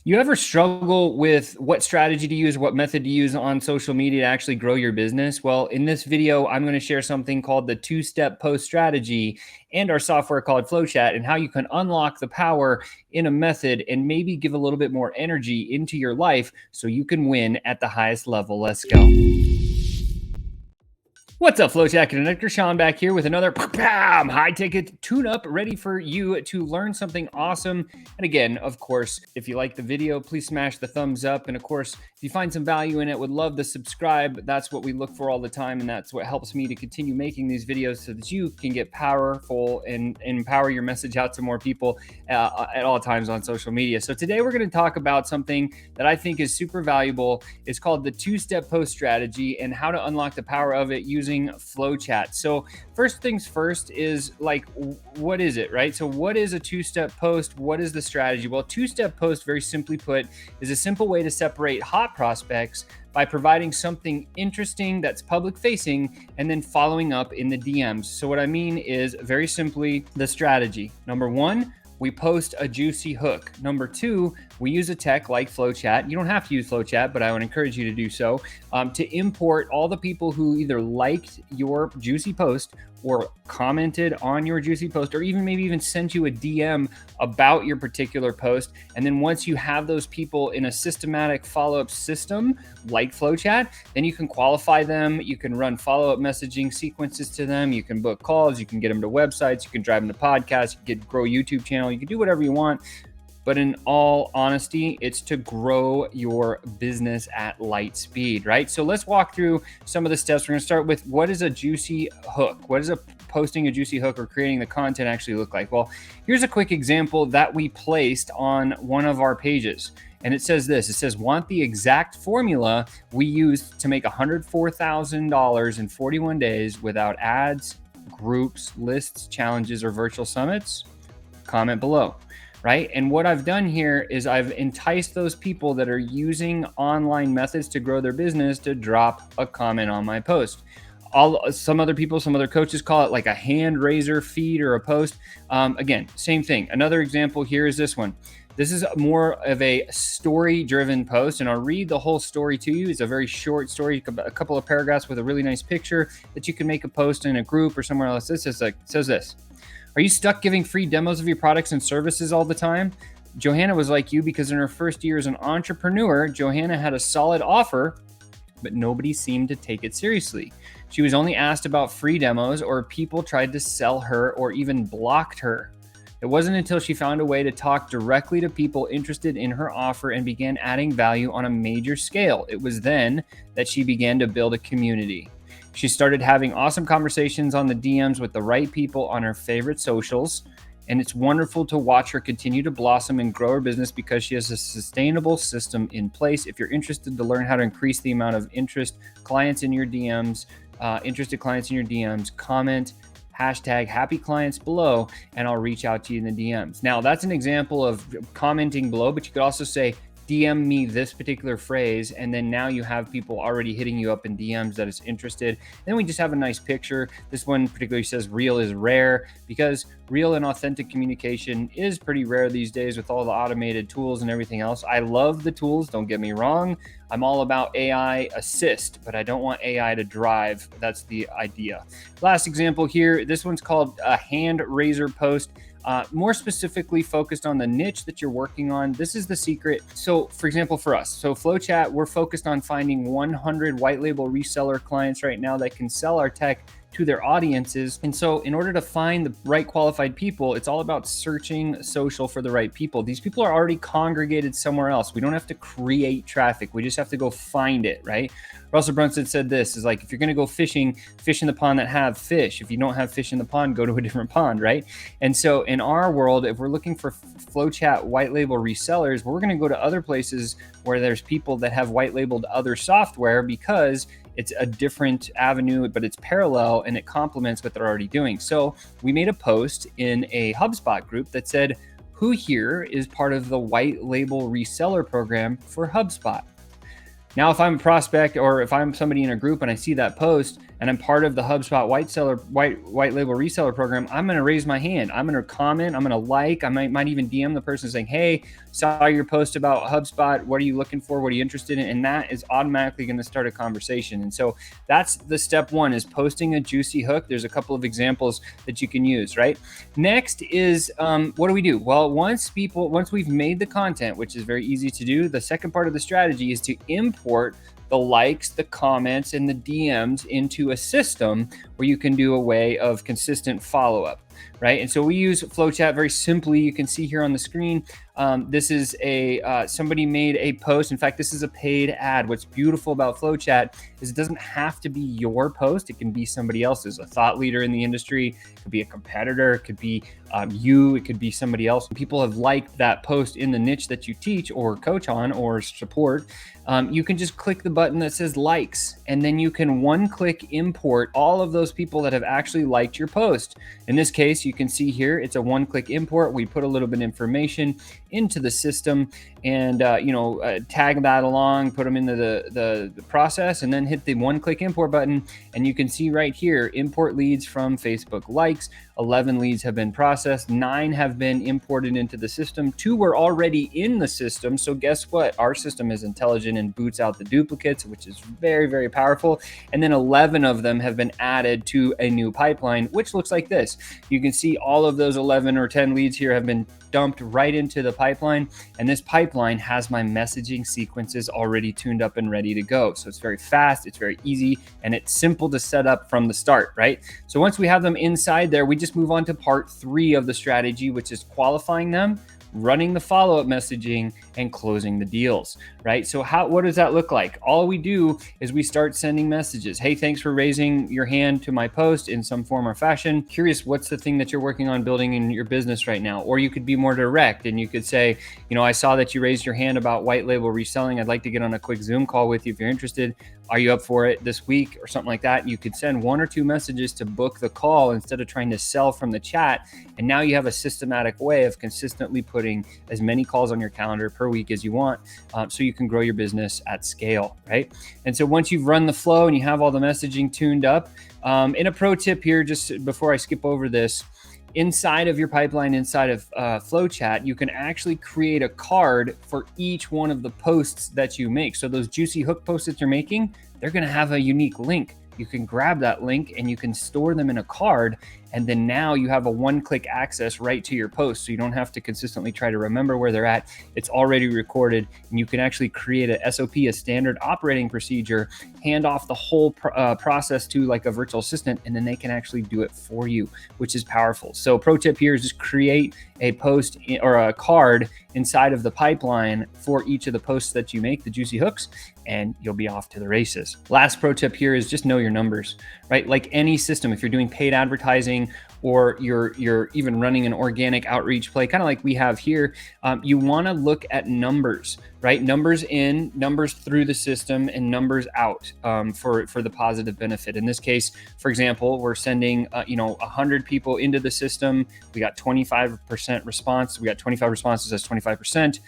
You ever struggle with what strategy to use, what method to use on social media to actually grow your business? Well, in this video, I'm going to share something called the two-step post strategy and our software called FlowChat and how you can unlock the power in a method and maybe give a little bit more energy into your life so you can win at the highest level. Let's go. What's up, FlowChat Connector? Sean back here with another high-ticket tune-up ready for you to learn something awesome. And again, of course, if you like the video, please smash the thumbs up. And of course, if you find some value in it, would love to subscribe. That's what we look for all the time, and that's what helps me to continue making these videos so that you can get powerful and empower your message out to more people at all times on social media. So today we're going to talk about something that I think is super valuable. It's called the two-step post strategy and how to unlock the power of it using FlowChat. So first things first is like, what is it, right? So what is a two-step post? What is the strategy? Well, two-step post, very simply put, is a simple way to separate hot prospects by providing something interesting that's public facing and then following up in the DMs. So what I mean is very simply the strategy. Number one, we post a juicy hook. Number two, we use a tech like FlowChat. You don't have to use FlowChat, but I would encourage you to do so, to import all the people who either liked your juicy post or commented on your juicy post, or maybe even sent you a DM about your particular post. And then once you have those people in a systematic follow-up system like FlowChat, then you can qualify them. You can run follow-up messaging sequences to them. You can book calls. You can get them to websites. You can drive them to podcasts. You can grow a YouTube channel. You can do whatever you want. But in all honesty, it's to grow your business at light speed, right? So let's walk through some of the steps. We're going to start with, what is a juicy hook? What does posting a juicy hook or creating the content actually look like? Well, here's a quick example that we placed on one of our pages. And it says this, it says, want the exact formula we used to make $104,000 in 41 days without ads, groups, lists, challenges, or virtual summits? Comment below. Right? And what I've done here is I've enticed those people that are using online methods to grow their business to drop a comment on my post. Some other coaches call it like a hand raiser feed or a post. Again, same thing. Another example here is this one. This is more of a story-driven post, and I'll read the whole story to you. It's a very short story, a couple of paragraphs with a really nice picture that you can make a post in a group or somewhere else. It says this. Are you stuck giving free demos of your products and services all the time? Johanna was like you because in her first year as an entrepreneur, Johanna had a solid offer, but nobody seemed to take it seriously. She was only asked about free demos, or people tried to sell her or even blocked her. It wasn't until she found a way to talk directly to people interested in her offer and began adding value on a major scale. It was then that she began to build a community. She started having awesome conversations on the DMs with the right people on her favorite socials. And it's wonderful to watch her continue to blossom and grow her business because she has a sustainable system in place. If you're interested to learn how to increase the amount of interested clients in your DMs, comment #happy clients below, and I'll reach out to you in the DMs. Now, that's an example of commenting below, but you could also say, DM me this particular phrase, and then now you have people already hitting you up in DMs that is interested. And then we just have a nice picture. This one particularly says real is rare, because real and authentic communication is pretty rare these days with all the automated tools and everything else. I love the tools, don't get me wrong. I'm all about AI assist, but I don't want AI to drive. That's the idea. Last example here, this one's called a hand raiser post. More specifically focused on the niche that you're working on. This is the secret. So for example, for us, so FlowChat, we're focused on finding 100 white label reseller clients right now that can sell our tech to their audiences. And so in order to find the right qualified people, it's all about searching social for the right people. These people are already congregated somewhere else. We don't have to create traffic. We just have to go find it, right? Russell Brunson said this, is like, if you're going to go fishing, fish in the pond that have fish. If you don't have fish in the pond, go to a different pond, right? And so in our world, if we're looking for FlowChat white label resellers, we're going to go to other places where there's people that have white labeled other software, because it's a different avenue, but it's parallel and it complements what they're already doing. So we made a post in a HubSpot group that said, who here is part of the white label reseller program for HubSpot? Now, if I'm a prospect or if I'm somebody in a group and I see that post, and I'm part of the HubSpot white label reseller program, I'm going to raise my hand. I'm going to comment. I'm going to like. I might even DM the person saying, "Hey, saw your post about HubSpot. What are you looking for? What are you interested in?" And that is automatically going to start a conversation. And so that's the step one, is posting a juicy hook. There's a couple of examples that you can use, right? Next is what do we do? Well, once we've made the content, which is very easy to do, the second part of the strategy is to import the likes, the comments, and the DMs into a system where you can do a way of consistent follow-up, right? And so we use FlowChat very simply. You can see here on the screen, this is somebody made a post. In fact, this is a paid ad. What's beautiful about FlowChat is it doesn't have to be your post. It can be somebody else's, a thought leader in the industry. It could be a competitor. It could be you. It could be somebody else. People have liked that post in the niche that you teach or coach on or support. You can just click the button that says likes, and then you can one-click import all of those people that have actually liked your post. In this case, you can see here, it's a one-click import. We put a little bit of information into the system and tag that along, put them into the process, and then hit the one-click import button. And you can see right here, import leads from Facebook likes. 11 leads have been processed, 9 have been imported into the system, 2 were already in the system. So guess what? Our system is intelligent and boots out the duplicates, which is very, very powerful. And then 11 of them have been added to a new pipeline, which looks like this. You can see all of those 11 or 10 leads here have been dumped right into the pipeline. And this pipeline has my messaging sequences already tuned up and ready to go. So it's very fast, it's very easy, and it's simple to set up from the start, right? So once we have them inside there, we just move on to part 3 of the strategy, which is qualifying them, running the follow-up messaging, and closing the deals, right? So what does that look like? All we do is we start sending messages. Hey, thanks for raising your hand to my post in some form or fashion. Curious, what's the thing that you're working on building in your business right now? Or you could be more direct and you could say, I saw that you raised your hand about white label reselling. I'd like to get on a quick Zoom call with you if you're interested. Are you up for it this week or something like that? You could send 1 or 2 messages to book the call instead of trying to sell from the chat. And now you have a systematic way of consistently putting as many calls on your calendar per week as you want, so you can grow your business at scale, right? And so once you've run the flow and you have all the messaging tuned up, in a pro tip here, just before I skip over this, inside of your pipeline, inside of FlowChat, you can actually create a card for each one of the posts that you make. So those juicy hook posts that you're making, they're going to have a unique link. You can grab that link and you can store them in a card. And then now you have a one-click access right to your post. So you don't have to consistently try to remember where they're at. It's already recorded, and you can actually create a SOP, a standard operating procedure, hand off the whole process to like a virtual assistant, and then they can actually do it for you, which is powerful. So pro tip here is just create a post or a card inside of the pipeline for each of the posts that you make, the juicy hooks, and you'll be off to the races. Last pro tip here is just know your numbers, right? Like any system, if you're doing paid advertising or you're even running an organic outreach play, kind of like we have here, you want to look at numbers, right? Numbers in, numbers through the system, and numbers out for the positive benefit. In this case, for example, we're sending 100 people into the system. We got 25% response. We got 25 responses. That's 25%.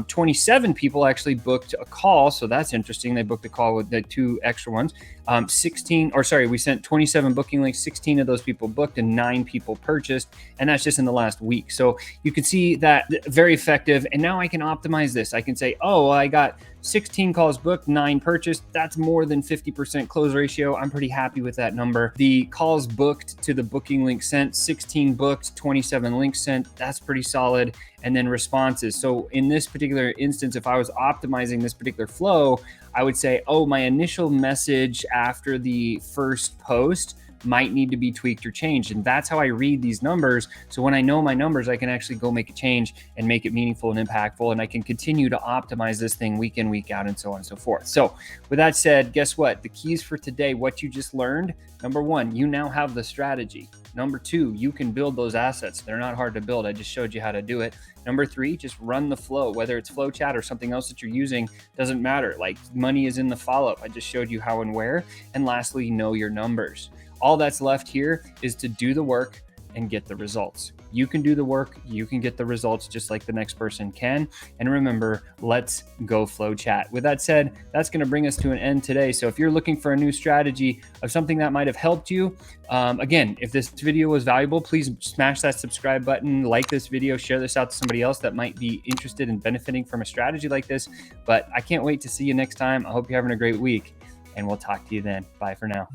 27 people actually booked a call, so that's interesting. They booked a call with the 2 extra ones. We sent 27 booking links. 16 of those people booked, and 9 people purchased, and that's just in the last week. So you can see that very effective. And now I can optimize this. I can say, oh, I got 16 calls booked, 9 purchased. That's more than 50% close ratio. I'm pretty happy with that number. The calls booked to the booking link sent, 16 booked, 27 links sent. That's pretty solid. And then responses. So in this particular instance, if I was optimizing this particular flow, I would say, oh, my initial message after the first post might need to be tweaked or changed. And that's how I read these numbers. So when I know my numbers, I can actually go make a change and make it meaningful and impactful. And I can continue to optimize this thing week in, week out, and so on and so forth. So with that said, guess what? The keys for today, what you just learned, number 1, you now have the strategy. Number 2, you can build those assets. They're not hard to build. I just showed you how to do it. Number 3, just run the flow, whether it's FlowChat or something else that you're using, doesn't matter. Like money is in the follow-up. I just showed you how and where. And lastly, know your numbers. All that's left here is to do the work and get the results. You can do the work, you can get the results just like the next person can. And remember, let's go FlowChat. With that said, that's going to bring us to an end today. So if you're looking for a new strategy of something that might have helped you, again, if this video was valuable, please smash that subscribe button, like this video, share this out to somebody else that might be interested in benefiting from a strategy like this. But I can't wait to see you next time. I hope you're having a great week, and we'll talk to you then. Bye for now.